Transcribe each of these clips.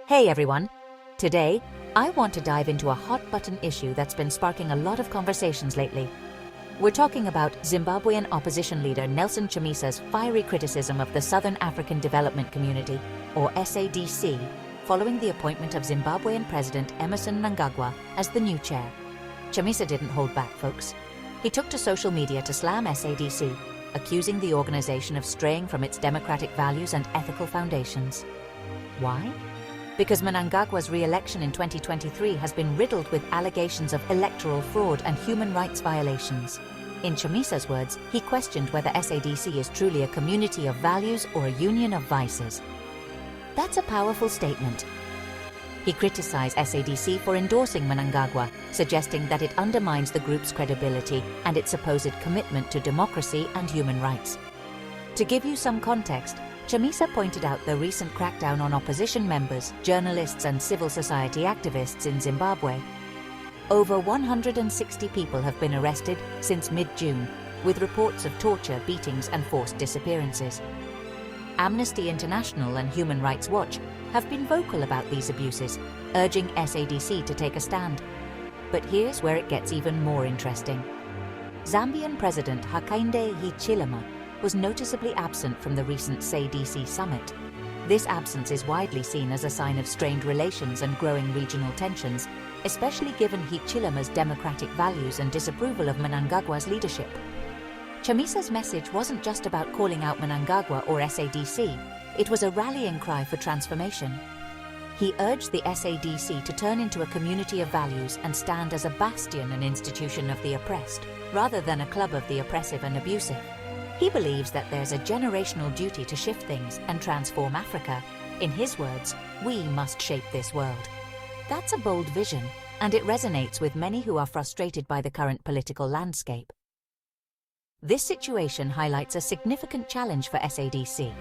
Hey everyone! Today, I want to dive into a hot-button issue that's been sparking a lot of conversations lately. We're talking about Zimbabwean opposition leader Nelson Chamisa's fiery criticism of the Southern African Development Community, or SADC, following the appointment of Zimbabwean President Emmerson Mnangagwa as the new chair. Chamisa didn't hold back, folks. He took to social media to slam SADC, accusing the organization of straying from its democratic values and ethical foundations. Why? Because Mnangagwa's re-election in 2023 has been riddled with allegations of electoral fraud and human rights violations. In Chamisa's words, he questioned whether SADC is truly a community of values or a union of vices. That's a powerful statement. He criticized SADC for endorsing Mnangagwa, suggesting that it undermines the group's credibility and its supposed commitment to democracy and human rights. To give you some context, Chamisa pointed out the recent crackdown on opposition members, journalists and civil society activists in Zimbabwe. Over 160 people have been arrested since mid-June, with reports of torture, beatings and forced disappearances. Amnesty International and Human Rights Watch have been vocal about these abuses, urging SADC to take a stand. But here's where it gets even more interesting. Zambian President Hakainde Hichilema was noticeably absent from the recent SADC summit. This absence is widely seen as a sign of strained relations and growing regional tensions, especially given Hichilema's democratic values and disapproval of Mnangagwa's leadership. Chamisa's message wasn't just about calling out Mnangagwa or SADC, it was a rallying cry for transformation. He urged the SADC to turn into a community of values and stand as a bastion and institution of the oppressed, rather than a club of the oppressive and abusive. He believes that there's a generational duty to shift things and transform Africa. In his words, we must shape this world. That's a bold vision, and it resonates with many who are frustrated by the current political landscape. This situation highlights a significant challenge for SADC.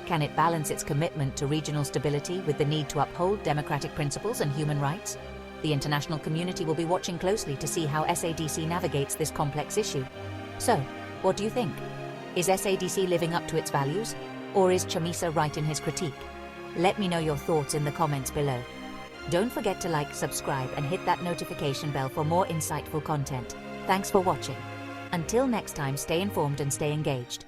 Can it balance its commitment to regional stability with the need to uphold democratic principles and human rights? The international community will be watching closely to see how SADC navigates this complex issue. So, what do you think? Is SADC living up to its values? Or is Chamisa right in his critique? Let me know your thoughts in the comments below. Don't forget to like, subscribe and hit that notification bell for more insightful content. Thanks for watching. Until next time, stay informed and stay engaged.